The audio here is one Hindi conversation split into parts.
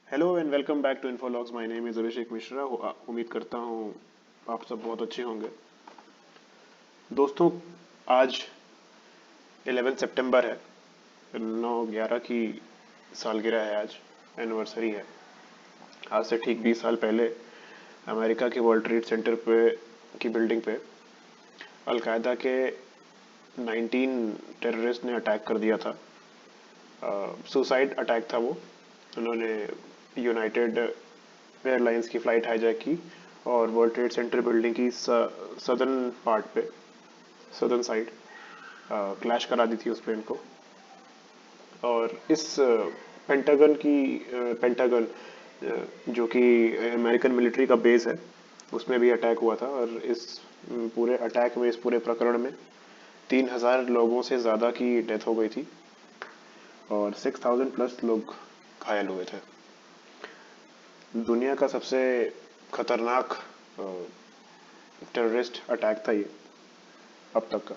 Hello and welcome back to Infologs. My name is Abhishek Mishra. उम्मीद करता हूँ आप सब बहुत अच्छे होंगे। दोस्तों, आज 11 सितंबर है। 9/11 की सालगिरह है, आज एनिवर्सरी है। आज से ठीक 20 साल पहले अमेरिका के वर्ल्ड ट्रेड सेंटर पे की बिल्डिंग पे अलकायदा के 19 टेररिस्ट ने अटैक कर दिया था। सुसाइड अटैक था वो। उन्होंने यूनाइटेड एयरलाइंस की फ़्लाइट हाईजैक की और वर्ल्ड ट्रेड सेंटर बिल्डिंग की सदर्न पार्ट पे, सदर्न साइड क्लैश करा दी थी उस प्लेन को। और इस पेंटागन जो कि अमेरिकन मिलिट्री का बेस है, उसमें भी अटैक हुआ था। और इस पूरे अटैक में, इस पूरे प्रकरण में 3,000 लोगों से ज़्यादा की डेथ हो गई थी और 6,000 प्लस लोग घायल हुए थे। दुनिया का सबसे खतरनाक टेररिस्ट अटैक था ये अब तक का।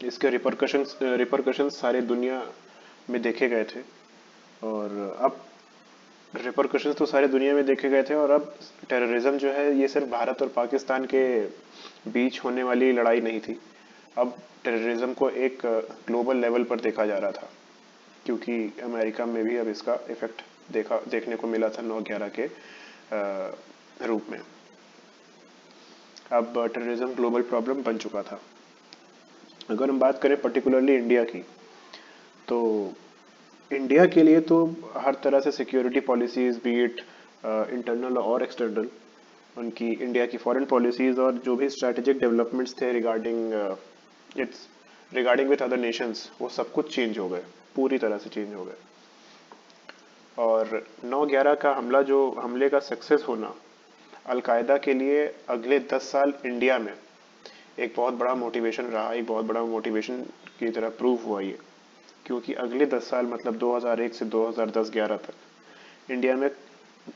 इसके रिपरकशंस सारे दुनिया में देखे गए थे। और अब रिपरकशंस तो सारे दुनिया में देखे गए थे, और अब टेररिज्म जो है ये सिर्फ भारत और पाकिस्तान के बीच होने वाली लड़ाई नहीं थी। अब टेररिज्म को एक ग्लोबल लेवल पर देखा जा रहा था, क्योंकि अमेरिका में भी अब इसका इफेक्ट देखने को मिला था 9/11 के रूप में। अब टेररिज्म ग्लोबल प्रॉब्लम बन चुका था। अगर हम बात करें पर्टिकुलरली इंडिया की, तो इंडिया के लिए तो हर तरह से security policies, B it internal और एक्सटर्नल, उनकी इंडिया की फॉरेन पॉलिसीज और जो भी स्ट्रैटेजिक डेवलपमेंट्स थे रिगार्डिंग विथ अदर नेशंस, वो सब कुछ चेंज हो गए, पूरी तरह से चेंज हो गए। और 9/11 का हमले का सक्सेस होना अलकायदा के लिए अगले 10 साल इंडिया में एक बहुत बड़ा मोटिवेशन रहा, एक बहुत बड़ा मोटिवेशन की तरह प्रूव हुआ ये। क्योंकि अगले 10 साल मतलब 2001 से 2010-11 तक इंडिया में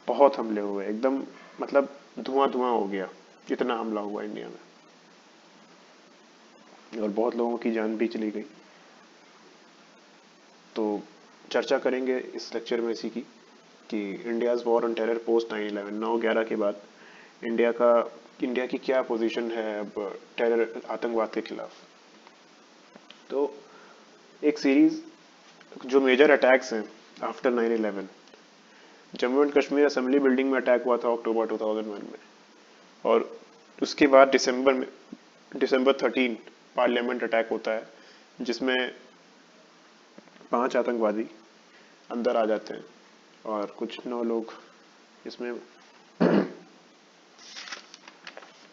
बहुत हमले हुए, एकदम मतलब धुआं धुआं हो गया, इतना हमला हुआ इंडिया में, और बहुत लोगों की जान भी चली गई। तो चर्चा करेंगे इस लेक्चर में इसी की, कि India's war on terror post 9/11, 9/11 के बाद इंडिया की क्या पोजीशन है अब टेरर, आतंकवाद के खिलाफ। तो एक सीरीज जो मेजर अटैक्स हैं after 9/11, Jammu and Kashmir assembly building में अटैक हुआ था अक्टूबर 2001 में। और उसके बाद दिसंबर 13 पार्लियामेंट अटैक होता है, जिसमें 5 आतंकवादी अंदर आ जाते हैं और कुछ 9 लोग इसमें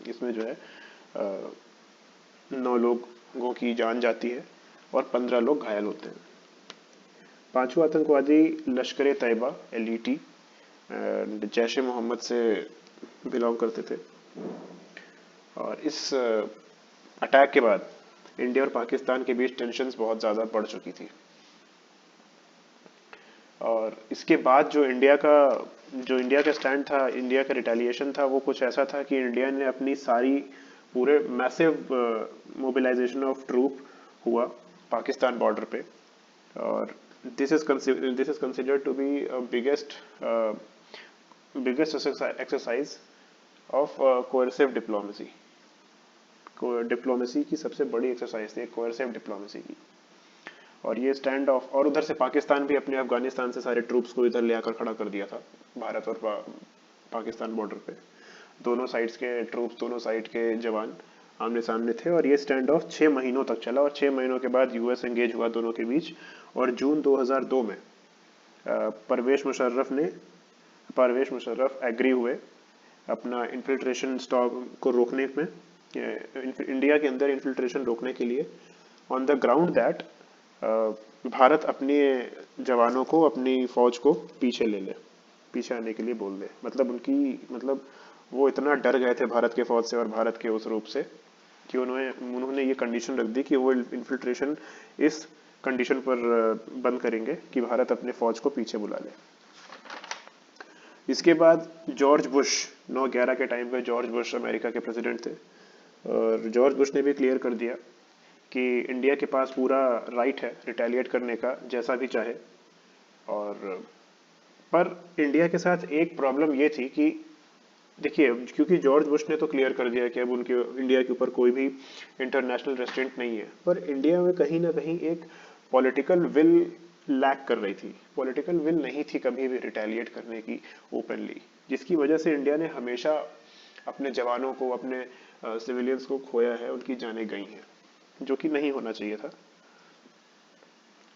इसमें जो है 9 लोगों की जान जाती है और 15 लोग घायल होते हैं। पांचों आतंकवादी लश्कर ए तैयबा, LET, जैश ए मोहम्मद से बिलोंग करते थे। और इस अटैक के बाद इंडिया और पाकिस्तान के बीच टेंशन्स बहुत ज़्यादा बढ़ चुकी थी। और इसके बाद जो इंडिया का स्टैंड था, इंडिया का रिटेलिएशन था, वो कुछ ऐसा था कि इंडिया ने अपनी सारी पूरे मैसिव मोबिलाइजेशन ऑफ ट्रूप हुआ पाकिस्तान बॉर्डर पे। और this is considered to be biggest exercise of coercive diplomacy. Diplomacy की सबसे बड़ी एक्सरसाइज थी कोएर्सिव डिप्लोमेसी की। और ये स्टैंड ऑफ, और उधर से पाकिस्तान भी अपने अफगानिस्तान से सारे ट्रूप्स को इधर ले आकर खड़ा कर दिया था भारत और पाकिस्तान बॉर्डर पे। दोनों साइड्स के ट्रूप्स, दोनों साइड के जवान आमने सामने थे। और ये स्टैंड ऑफ 6 महीनों तक चला, और 6 महीनों के बाद यूएस एंगेज हुआ दोनों के बीच। और जून 2002 में परवेश मुशर्रफ एग्री हुए अपना इन्फिल्ट्रेशन स्टॉप को रोकने में, इंडिया के अंदर इन्फिल्ट्रेशन रोकने के लिए, on the ground that Bharat अपने जवानों को, अपनी फौज को पीछे ले ले, पीछे आने के लिए बोल दे। मतलब वो इतना डर गए थे भारत के फौज से और भारत के उस रूप से, कि उन्होंने ये कंडीशन रख दी कि वो इन्फिल्ट्रेशन इस कंडीशन पर बंद करेंगे कि भारत अपने फौज को पीछे बुला ले। इसके बाद जॉर्ज बुश, 9/11 के टाइम पे जॉर्ज बुश अमेरिका के प्रेसिडेंट थे, और जॉर्ज बुश ने भी क्लियर कर दिया कि इंडिया के पास पूरा राइट है रिटेलिएट करने का, जैसा भी चाहे। और पर इंडिया के साथ एक प्रॉब्लम ये थी कि देखिए, क्योंकि जॉर्ज बुश ने तो क्लियर कर दिया कि अब उनके इंडिया के ऊपर कोई भी इंटरनेशनल रेस्ट्रेंट नहीं है, पर इंडिया में कहीं ना कहीं एक पॉलिटिकल विल लैक कर रही थी। पॉलिटिकल विल नहीं थी कभी भी रिटेलिएट करने की ओपनली, जिसकी वजह से इंडिया ने हमेशा अपने जवानों को, अपने सिविलियंस को खोया है, उनकी जानें गई हैं, जो कि नहीं होना चाहिए था।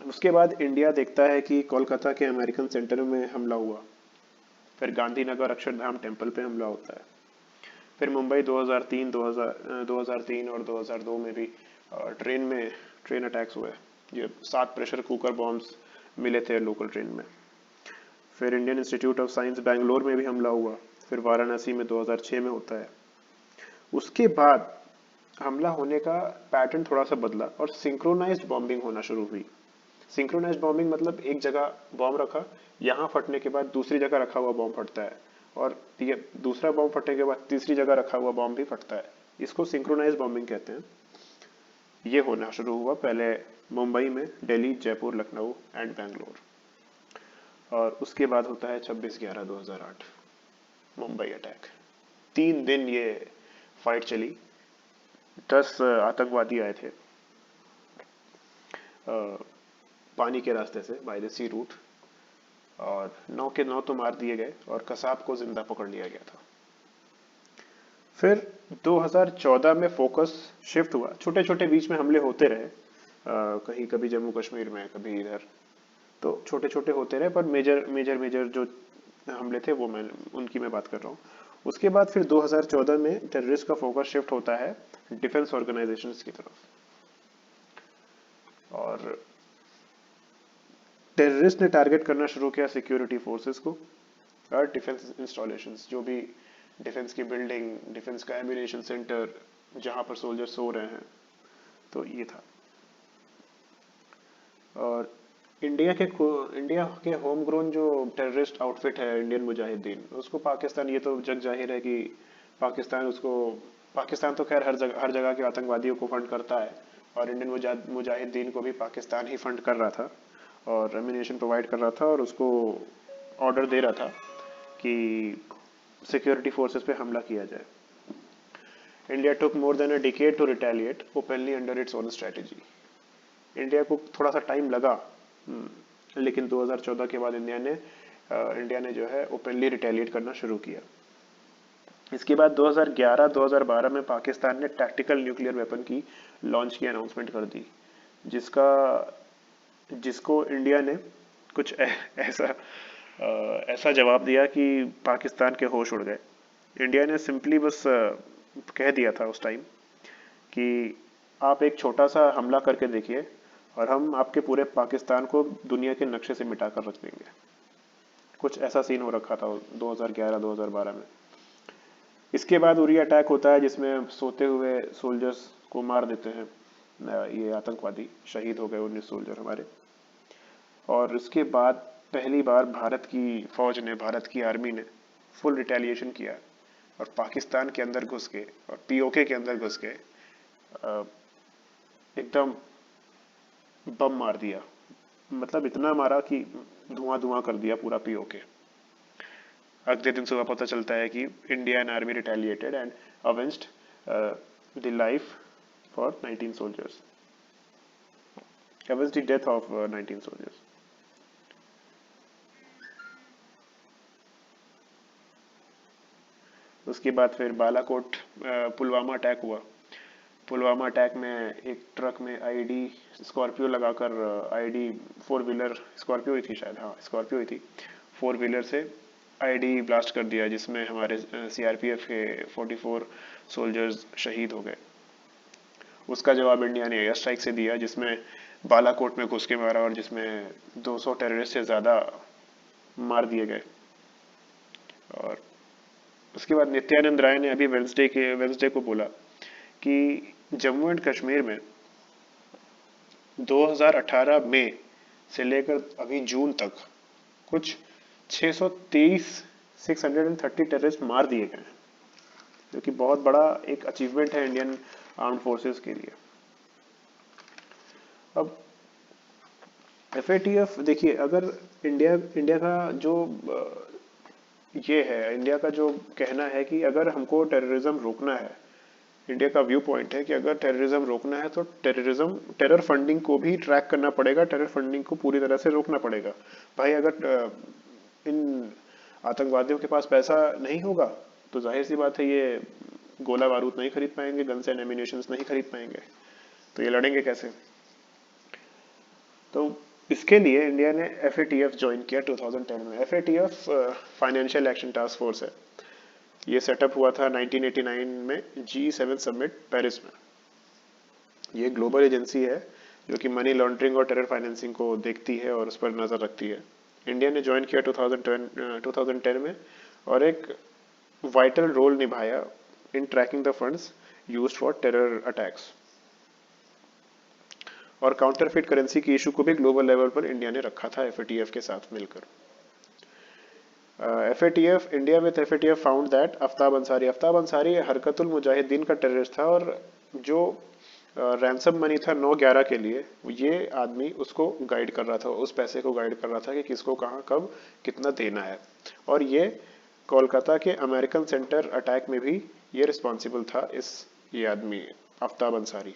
उसके बाद इंडिया देखता है कि कोलकाता के अमेरिकन सेंटर में हमला हुआ, फिर गांधीनगर अक्षरधाम टेम्पल पे हमला होता है, फिर मुंबई 2003 और 2002 में भी ट्रेन अटैक्स हुए। ये 7 प्रेशर कुकर बॉम्ब्स मिले थे लोकल ट्रेन में। फिर Indian institute of science Bangalore में भी हमला हुआ, फिर वाराणसी में 2006 में होता है। उसके बाद हमला होने का पैटर्न थोड़ा सा बदला और सिंक्रोनाइज्ड बॉम्बिंग होना शुरू हुई। सिंक्रोनाइज्ड बॉम्बिंग मतलब एक जगह बॉम्ब रखा, यहाँ फटने के बाद दूसरी जगह रखा हुआ बॉम्ब फटता है, और ये दूसरा बॉम्ब फटने के बाद तीसरी जगह रखा हुआ बॉम्ब भी फटता है। इसको सिंक्रोनाइज्ड बॉम्बिंग कहते हैं। ये होना शुरू हुआ पहले मुंबई में, दिल्ली, जयपुर, लखनऊ एंड बैंगलोर। और उसके बाद होता है 26/11/2008 मुंबई अटैक। 3 दिन ये फाइट चली। 10 आतंकवादी आए थे पानी के रास्ते से, बाय द सी रूट, और 9 के 9 तो मार दिए गए और कसाब को जिंदा पकड़ लिया गया था। फिर 2014 में फोकस शिफ्ट हुआ। छोटे छोटे बीच में हमले होते रहे, कहीं कभी जम्मू कश्मीर में, कभी इधर, तो छोटे छोटे होते रहे, पर मेजर मेजर मेजर जो हमले थे वो उनकी मैं बात कर रहा हूँ। उसके बाद फिर 2014 में टेररिस्ट का फोकस शिफ्ट होता है डिफेंस ऑर्गेनाइजेशंस की तरफ, और टेररिस्ट ने टारगेट करना शुरू किया सिक्योरिटी फोर्सेस को और डिफेंस इंस्टॉलेशंस, जो भी डिफेंस की बिल्डिंग, डिफेंस का एम्यूनेशन सेंटर, जहां पर सोल्जर सो रहे हैं, तो ये था। और इंडिया के होम ग्रोन जो टेररिस्ट आउटफिट है इंडियन मुजाहिदीन, उसको पाकिस्तान, ये तो जग जाहिर है कि पाकिस्तान तो खैर हर जगह के आतंकवादियों को फंड करता है, और इंडियन मुजाहिदीन को भी पाकिस्तान ही फंड कर रहा था और एम्यूनेशन प्रोवाइड कर रहा था, और उसको ऑर्डर दे रहा था कि सिक्योरिटी फोर्सेस पे हमला किया जाए। India took more than a decade to retaliate openly under its own strategy. India को थोड़ा सा टाइम लगा, लेकिन 2014 के बाद इंडिया ने जो है ओपनली रिटेलिएट करना शुरू किया। इसके बाद 2011-2012 में पाकिस्तान ने टैक्टिकल न्यूक्लियर वेपन की लॉन्च की अनाउंसमेंट कर दी, जिसको इंडिया ने कुछ ऐसा जवाब दिया कि पाकिस्तान के होश उड़ गए। इंडिया ने सिंपली बस कह दिया था उस टाइम कि आप एक छोटा सा हमला करके देखिए और हम आपके पूरे पाकिस्तान को दुनिया के नक्शे से मिटा कर रख देंगे। कुछ ऐसा सीन हो रखा था 2011-2012 में। इसके बाद उरी अटैक होता है, जिसमें सोते हुए सोल्जर्स को मार देते हैं ये आतंकवादी। शहीद हो गए 19 सोल्जर हमारे। और इसके बाद पहली बार भारत की फौज ने, भारत की आर्मी ने फुल रिटेलिएशन किया और पाकिस्तान के अंदर घुस के और पीओके के अंदर घुस के एकदम बम मार दिया। मतलब इतना मारा कि धुआं धुआं कर दिया पूरा पीओके। अगले दिन सुबह पता चलता है कि Indian army retaliated and avenged the life for 19 soldiers, avenged the death of 19 soldiers. उसके बाद फिर बालाकोट पुलवामा अटैक हुआ। पुलवामा अटैक में एक ट्रक में आईडी स्कॉर्पियो लगाकर, आईडी 4 व्हीलर स्कॉर्पियो ही थी शायद, हाँ स्कॉर्पियो ही थी, 4 व्हीलर से आईडी ब्लास्ट कर दिया, जिसमें हमारे सीआरपीएफ के 44 सोल्जर्स शहीद हो गए। उसका जवाब इंडिया ने एयर स्ट्राइक से दिया, जिसमें बालाकोट में घुस के मारा और जिसमें 200 टेररिस्ट से ज़्यादा मार दिए गए। और उसके बाद नित्यानंद राय ने अभी वेंसडे को बोला कि जम्मू एंड कश्मीर में 2018 मई से लेकर अभी जून तक कुछ 630 टेररिस्ट मार दिए गए हैं, जो कि बहुत बड़ा एक अचीवमेंट है इंडियन आर्म्ड फोर्सेस के लिए। अब FATF देखिए, अगर इंडिया इंडिया का जो ये है, इंडिया का जो कहना है कि अगर हमको टेररिज्म रोकना है, इंडिया का व्यू पॉइंट है कि अगर टेररिज्म रोकना है तो टेरर फंडिंग को भी ट्रैक करना पड़ेगा, टेरर फंडिंग को पूरी तरह से रोकना पड़ेगा। भाई अगर इन आतंकवादियों के पास पैसा नहीं होगा तो जाहिर सी बात है ये गोला बारूद नहीं खरीद पाएंगे, गन्स एंड एम्यूनिशंस नहीं खरीद पाएंगे, तो ये लड़ेंगे कैसे? तो इसके लिए इंडिया ने FATF ज्वाइन किया 2010 में। FATF financial action task force है। ये सेटअप हुआ था 1989 में G7 समिट पेरिस में। ये ग्लोबल एजेंसी है जो कि मनी लॉन्ड्रिंग और टेरर फाइनेंसिंग को देखती है और उस पर नजर रखती है। इंडिया ने ज्वाइन किया 2010 में और एक वाइटल रोल निभाया in tracking the funds used for terror attacks, और काउंटरफिट करेंसी की इशू को भी ग्लोबल लेवल पर इंडिया ने रखा था FATF के साथ मिलकर। FATF India with FATF found that Aftab Ansari Harkatul Mujahideen का टेररिस्ट था, और जो रैंसम मनी था 9/11 के लिए, ये आदमी उसको गाइड कर रहा था, उस पैसे को गाइड कर रहा था कि किसको कहाँ कब कितना देना है। और ये कोलकाता के अमेरिकन सेंटर अटैक में भी ये रिस्पॉन्सिबल था, ये आदमी आफ्ताब अंसारी।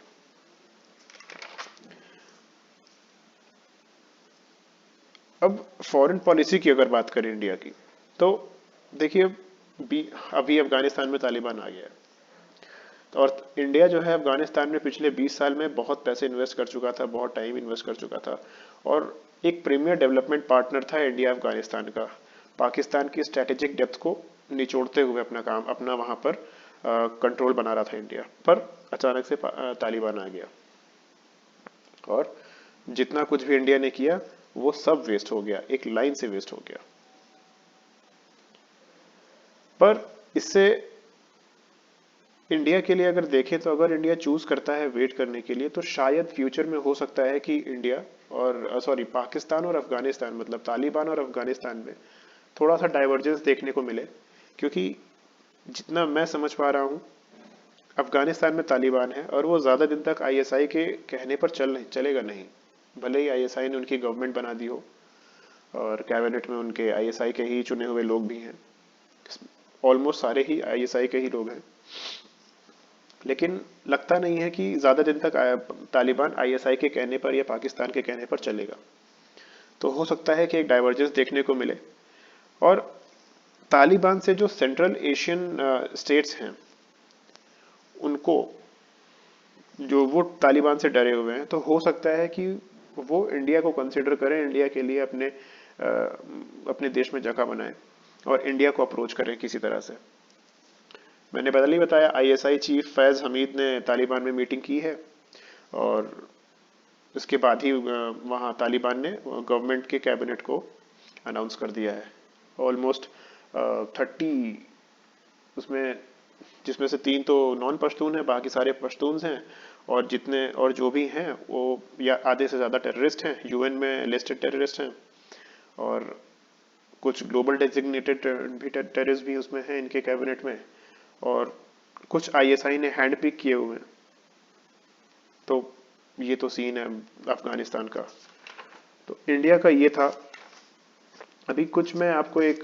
अब फॉरेन पॉलिसी की अगर बात करें इंडिया की, तो देखिए अभी अफगानिस्तान में तालिबान आ गया है, तो और इंडिया जो है अफगानिस्तान में पिछले 20 साल में बहुत पैसे इन्वेस्ट कर चुका था, बहुत टाइम इन्वेस्ट कर चुका था, और एक प्रीमियर डेवलपमेंट पार्टनर था इंडिया अफगानिस्तान का। पाकिस्तान की स्ट्रेटेजिक डेप्थ को निचोड़ते हुए अपना वहां पर कंट्रोल बना रहा था इंडिया, पर अचानक से तालिबान आ गया और जितना कुछ भी इंडिया ने किया वो सब वेस्ट हो गया, एक लाइन से वेस्ट हो गया। पर इससे इंडिया के लिए अगर देखें तो अगर इंडिया चूज करता है वेट करने के लिए, तो शायद फ्यूचर में हो सकता है कि इंडिया और पाकिस्तान और अफगानिस्तान, मतलब तालिबान और अफगानिस्तान में थोड़ा सा डाइवर्जेंस देखने को मिले। क्योंकि जितना मैं समझ पा रहा हूँ, अफगानिस्तान में तालिबान है और वो ज्यादा दिन तक ISI के कहने पर चलेगा नहीं। भले ही ISI ने उनकी गवर्नमेंट बना दी हो और कैबिनेट में उनके ISI के ही चुने हुए लोग भी हैं, ऑलमोस्ट सारे ही ISI के ही लोग हैं, लेकिन लगता नहीं है कि ज्यादा दिन तक तालिबान ISI के कहने पर या पाकिस्तान के कहने पर चलेगा। तो हो सकता है कि एक डाइवर्जेंस देखने को मिले। और तालिबान से जो सेंट्रल एशियन स्टेट्स हैं, उनको जो वो तालिबान से डरे हुए हैं, तो हो सकता है कि वो इंडिया को कंसिडर करें, इंडिया के लिए अपने देश में जगह बनाए और इंडिया को अप्रोच करें किसी तरह से। मैंने पहले ही बताया, ISI चीफ फैज हमीद ने तालिबान में मीटिंग की है और उसके बाद ही वहाँ तालिबान ने गवर्नमेंट के कैबिनेट को अनाउंस कर दिया है। ऑलमोस्ट 30 उसमें, जिसमें से 3 तो नॉन पश्तून है, बाकी सारे पश्तून्स हैं, और जो भी हैं वो या आधे से ज़्यादा टेररिस्ट हैं, UN में लिस्टेड टेररिस्ट हैं, और कुछ ग्लोबल डेजिग्नेटेड भी टेररिस्ट भी उसमें हैं इनके कैबिनेट में, और कुछ ISI ने हैंड पिक किए हुए हैं। तो ये तो सीन है अफगानिस्तान का। तो इंडिया का ये था। अभी कुछ मैं आपको एक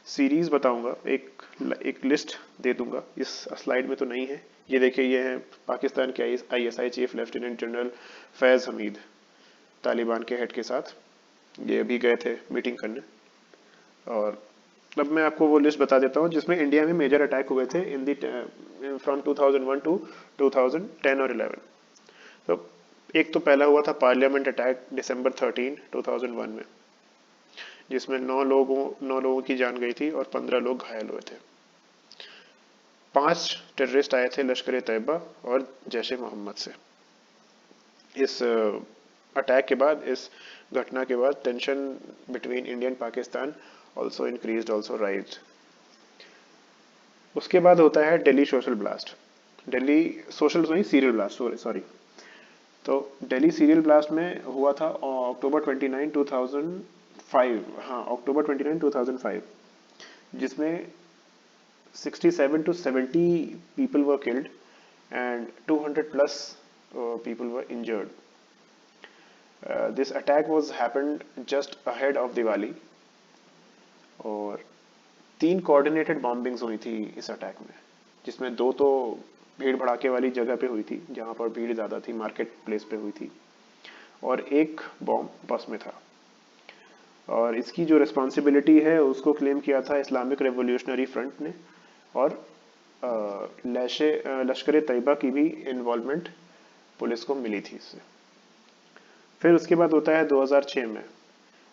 सीरीज बताऊंगा, एक लिस्ट दे दूंगा, इस स्लाइड में तो नहीं है। ये देखिए, ये है पाकिस्तान के ISI chief lieutenant general Faiz Hamid Taliban के हेड के साथ, ये अभी गए थे मीटिंग करने। और अब मैं आपको वो लिस्ट बता देता हूँ जिसमें इंडिया में मेजर अटैक हुए थे फ्रॉम 2001 टू 2010 और 11। तो एक तो पहला हुआ था पार्लियामेंट अटैक December 13, 2001 में, जिसमें 9 लोगों की जान गई थी और 15 लोग घायल हुए थे। 5 टेररिस्ट आए थे लश्कर तैयबा और जैश ए मोहम्मद से। इस अटैक के बाद, इस घटना के बाद, tension between India and Pakistan also increased, also राइज्ड। उसके बाद होता है Delhi social blast, Delhi social नहीं सीरियल ब्लास्ट, सॉरी। तो दिल्ली सीरियल ब्लास्ट में हुआ था October 29, 2005, हाँ October 29, 2005, जिसमें 67 to 70 people were killed and 200 plus people were injured. This attack was happened just ahead of Diwali और 3 कोऑर्डिनेटेड बॉम्बिंग्स हुई थी इस अटैक में, जिसमें 2 तो भीड़ भड़ाके वाली जगह पे हुई थी जहां पर भीड़ ज़्यादा थी, मार्केट प्लेस पे हुई थी, और एक बॉम्ब बस में था। और इसकी जो रिस्पॉन्सिबिलिटी है उसको क्लेम किया था इस्लामिक रेवोल्यूशनरी फ्रंट ने, और लश्कर तैयबा की भी इन्वॉल्वमेंट पुलिस को मिली थी इससे। फिर उसके बाद होता है 2006 में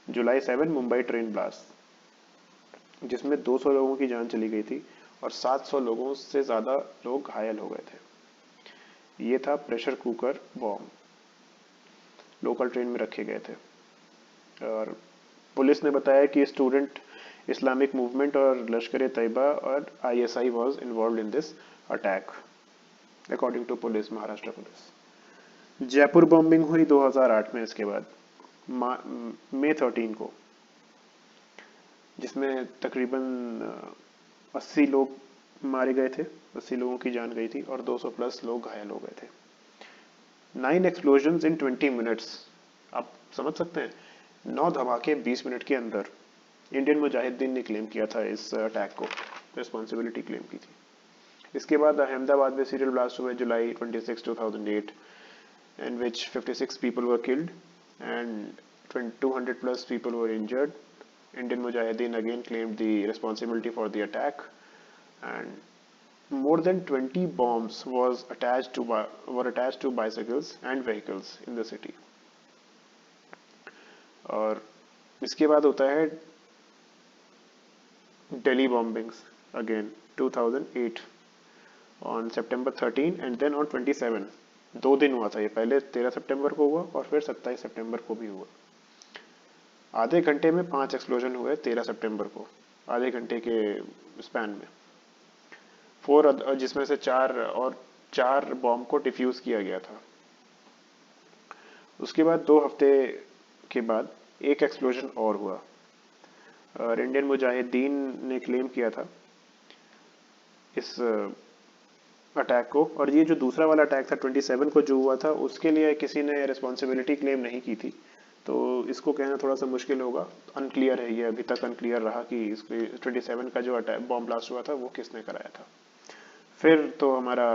जुलाई 7 मुंबई ट्रेन ब्लास्ट, जिसमें 200 लोगों की जान चली गई थी और 700 लोगों से ज़्यादा लोग घायल हो गए थे। ये था pressure cooker bomb, local train में रखे गए थे। और पुलिस ने बताया कि स्टूडेंट इस्लामिक मूवमेंट और लश्कर तैयबा और ISI was involved in this attack, according to police, Maharashtra police. Jaipur bombing हुई 2008 में इसके बाद मई 13 को, जिसमें तकरीबन 80 लोग मारे गए थे, 80 लोगों की जान गई थी और 200 प्लस लोग घायल हो गए थे। 9 एक्सप्लोजन्स इन 20 मिनट्स, आप समझ सकते हैं, 9 धमाके 20 मिनट के अंदर। इंडियन मुजाहिदीन ने क्लेम किया था इस अटैक को, रिस्पॉन्सिबिलिटी क्लेम की थी। इसके बाद अहमदाबाद में सीरियल ब्लास्ट हुए जुलाई 26, 2008, in which 56 people were killed and 200 plus people were injured. Indian Mujahideen again claimed the responsibility for the attack, and more than 20 bombs were attached to bicycles and vehicles in the city. और इसके बाद होता है Delhi bombings again 2008 on September 13 and then on 27. 2 दिन हुआ था ये, पहले 13 सितंबर को हुआ और फिर 27 सितंबर को भी हुआ। आधे घंटे में 5 एक्सप्लोजन हुए 13 सितंबर को, आधे घंटे के स्पैन में। 4 जिसमें से 4 बॉम्ब को डिफ्यूज किया गया था। उसके बाद 2 हफ्ते के बाद एक एक्सप्लोजन और हुआ और इंडियन मुजाहिदीन ने क्लेम किया था इस अटैक को। और ये जो दूसरा वाला अटैक था 27 को जो हुआ था, उसके लिए किसी ने रिस्पॉन्सिबिलिटी क्लेम नहीं की थी, तो इसको कहना थोड़ा सा मुश्किल होगा, अनक्लियर है ये, अभी तक अनक्लियर रहा कि इसके 27 का जो अटैक बॉम्ब ब्लास्ट हुआ था वो किसने कराया था। फिर तो हमारा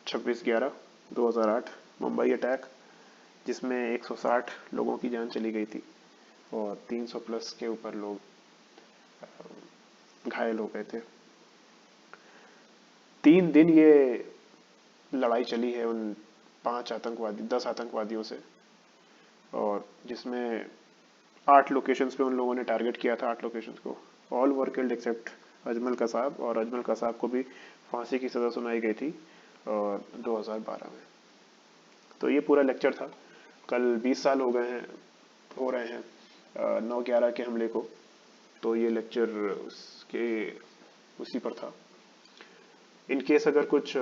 26/11/2008 मुंबई अटैक, जिसमें 160 लोगों की जान चली गई थी और 300 प्लस के ऊपर लोग घायल हो गए थे। 3 दिन ये लड़ाई चली है उन 10 आतंकवादियों से, और जिसमें 8 लोकेशंस पे उन लोगों ने टारगेट किया था, 8 लोकेशंस को। All were killed except Ajmal Kasab, और अजमल कसाब को भी फांसी की सज़ा सुनाई गई थी और 2012 में। तो ये पूरा लेक्चर था। कल 20 साल हो रहे हैं 9/11 के हमले को, तो ये लेक्चर उसी पर था। इन केस अगर कुछ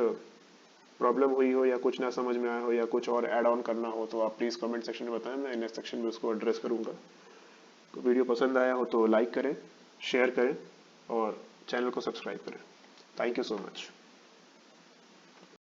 प्रॉब्लम हुई हो या कुछ ना समझ में आया हो या कुछ और ऐड ऑन करना हो तो आप प्लीज़ कमेंट सेक्शन में बताएं, मैं नेक्स्ट सेक्शन में उसको एड्रेस करूँगा। तो वीडियो पसंद आया हो तो लाइक करें, शेयर करें और चैनल को सब्सक्राइब करें। Thank you so much.